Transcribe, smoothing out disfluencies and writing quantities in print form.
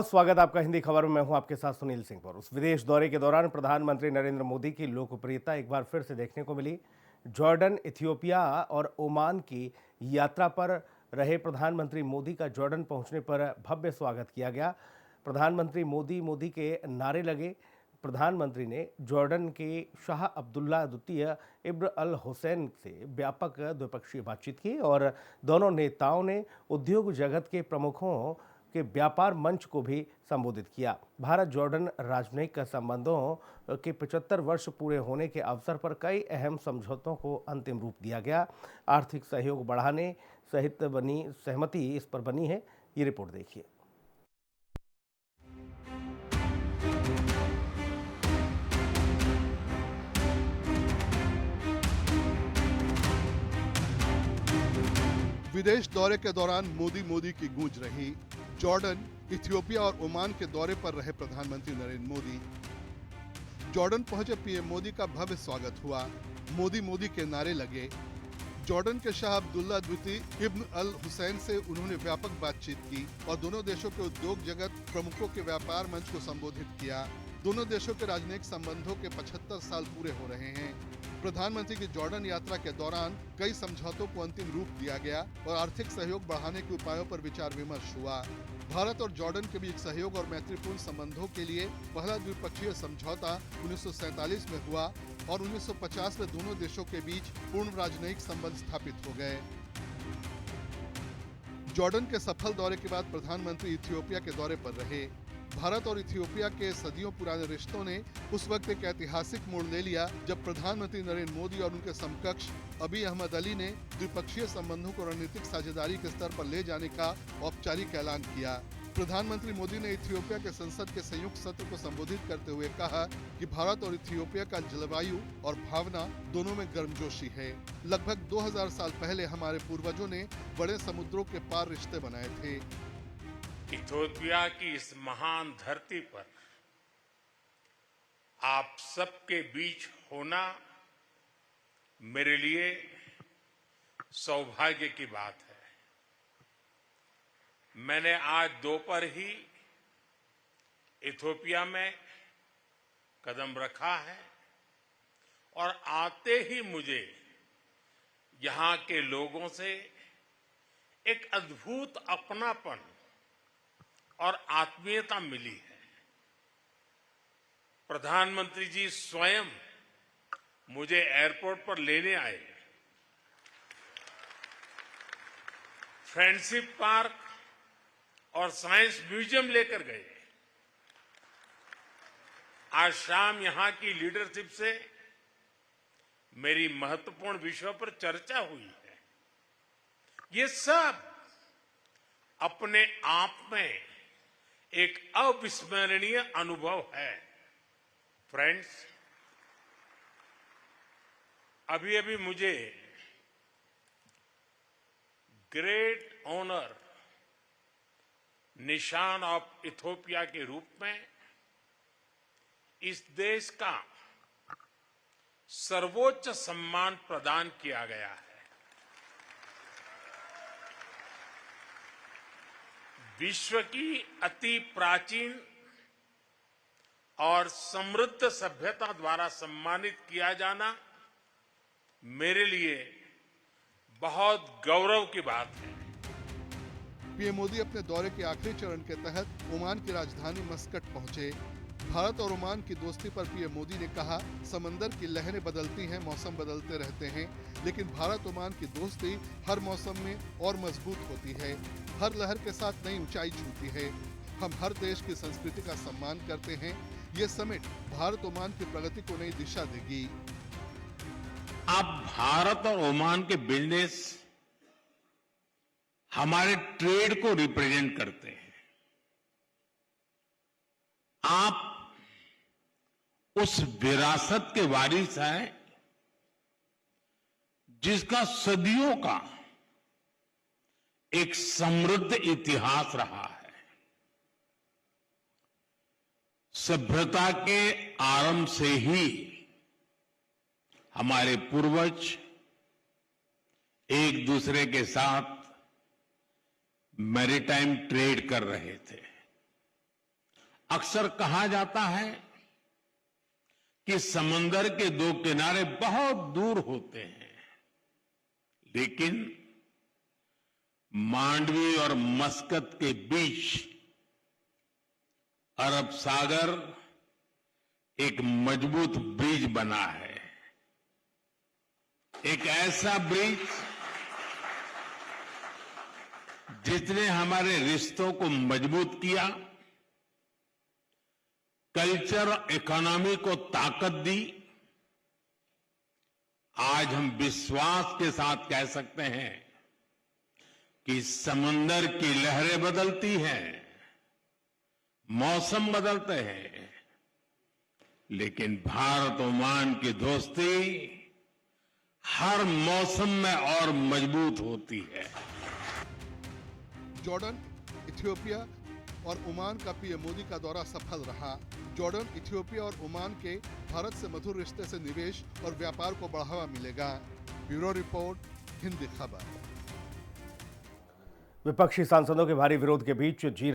स्वागत आपका हिंदी खबर में। मैं हूं आपके साथ सुनील सिंह पर। उस विदेश दौरे के दौरान प्रधानमंत्री नरेंद्र मोदी की लोकप्रियता एक बार फिर से देखने को मिली। जॉर्डन, इथियोपिया और ओमान की यात्रा पर रहे प्रधानमंत्री मोदी का जॉर्डन पहुंचने पर भव्य स्वागत किया गया। प्रधानमंत्री मोदी मोदी के नारे लगे। प्रधानमंत्री ने जॉर्डन के शाह अब्दुल्ला द्वितीय इब्न अल हुसैन से व्यापक द्विपक्षीय बातचीत की और दोनों नेताओं ने उद्योग जगत के प्रमुखों के व्यापार मंच को भी संबोधित किया। भारत जॉर्डन राजनयिक संबंधों के 75 वर्ष पूरे होने के अवसर पर कई अहम समझौतों को अंतिम रूप दिया गया। आर्थिक सहयोग बढ़ाने सहित बनी सहमति इस पर बनी है। ये रिपोर्ट देखिए। विदेश दौरे के दौरान मोदी की गूंज रही। जॉर्डन, इथियोपिया और ओमान के दौरे पर रहे प्रधानमंत्री नरेंद्र मोदी। जॉर्डन पहुंचे पीएम मोदी का भव्य स्वागत हुआ। मोदी के नारे लगे। जॉर्डन के शाह अब्दुल्ला द्वितीय इब्न अल हुसैन से उन्होंने व्यापक बातचीत की और दोनों देशों के उद्योग जगत प्रमुखों के व्यापार मंच को संबोधित किया। दोनों देशों के राजनयिक संबंधों के 75 साल पूरे हो रहे हैं। प्रधानमंत्री की जॉर्डन यात्रा के दौरान कई समझौतों को अंतिम रूप दिया गया और आर्थिक सहयोग बढ़ाने के उपायों पर विचार विमर्श हुआ। भारत और जॉर्डन के बीच सहयोग और मैत्रीपूर्ण संबंधों के लिए पहला द्विपक्षीय समझौता 1947 में हुआ और 1950 में दोनों देशों के बीच पूर्ण राजनयिक संबंध स्थापित हो गए। जॉर्डन के सफल दौरे के बाद प्रधानमंत्री इथियोपिया के दौरे पर रहे। भारत और इथियोपिया के सदियों पुराने रिश्तों ने उस वक्त एक ऐतिहासिक मोड़ ले लिया जब प्रधानमंत्री नरेंद्र मोदी और उनके समकक्ष अबी अहमद अली ने द्विपक्षीय संबंधों को रणनीतिक साझेदारी के स्तर पर ले जाने का औपचारिक ऐलान किया। प्रधानमंत्री मोदी ने इथियोपिया के संसद के संयुक्त सत्र को संबोधित करते हुए कहा कि भारत और इथियोपिया का जलवायु और भावना दोनों में गर्मजोशी है। लगभग 2000 साल पहले हमारे पूर्वजों ने बड़े समुद्रों के पार रिश्ते बनाए थे। इथियोपिया की इस महान धरती पर आप सबके बीच होना मेरे लिए सौभाग्य की बात है। मैंने आज दोपहर ही इथियोपिया में कदम रखा है और आते ही मुझे यहां के लोगों से एक अद्भुत अपनापन और आत्मीयता मिली है। प्रधानमंत्री जी स्वयं मुझे एयरपोर्ट पर लेने आए, फ्रेंडशिप पार्क और साइंस म्यूजियम लेकर गए। आज शाम यहां की लीडरशिप से मेरी महत्वपूर्ण विषयों पर चर्चा हुई है। ये सब अपने आप में एक अविस्मरणीय अनुभव है। फ्रेंड्स, अभी मुझे ग्रेट ऑनर निशान ऑफ इथियोपिया के रूप में इस देश का सर्वोच्च सम्मान प्रदान किया गया है। विश्व की अति प्राचीन और समृद्ध सभ्यता द्वारा सम्मानित किया जाना मेरे लिए बहुत गौरव की बात है। पीएम मोदी अपने दौरे के आखिरी चरण के तहत ओमान की राजधानी मस्कट पहुंचे। भारत और ओमान की दोस्ती पर पीएम मोदी ने कहा, समंदर की लहरें बदलती हैं, मौसम बदलते रहते हैं, लेकिन भारत ओमान की दोस्ती हर मौसम में और मजबूत होती है। हर लहर के साथ नई ऊंचाई छूती है। हम हर देश की संस्कृति का सम्मान करते हैं। ये समिट भारत ओमान की प्रगति को नई दिशा देगी। आप भारत और ओमान के बिजनेस हमारे ट्रेड को रिप्रेजेंट करते हैं। आप उस विरासत के वारिस हैं जिसका सदियों का एक समृद्ध इतिहास रहा है। सभ्यता के आरंभ से ही हमारे पूर्वज एक दूसरे के साथ मैरीटाइम ट्रेड कर रहे थे। अक्सर कहा जाता है कि समंदर के दो किनारे बहुत दूर होते हैं, लेकिन मांडवी और मस्कत के बीच अरब सागर एक मजबूत ब्रिज बना है। एक ऐसा ब्रिज जिसने हमारे रिश्तों को मजबूत किया, कल्चर इकोनॉमी को ताकत दी। आज हम विश्वास के साथ कह सकते हैं कि समंदर की लहरें बदलती हैं, मौसम बदलते हैं, लेकिन भारत ओमान की दोस्ती हर मौसम में और मजबूत होती है। जॉर्डन, इथियोपिया और ओमान का पीएम मोदी का दौरा सफल रहा। जॉर्डन, इथियोपिया और ओमान के भारत से मधुर रिश्ते से निवेश और व्यापार को बढ़ावा मिलेगा। ब्यूरो रिपोर्ट, हिंदी खबर। विपक्षी सांसदों के भारी विरोध के बीच जी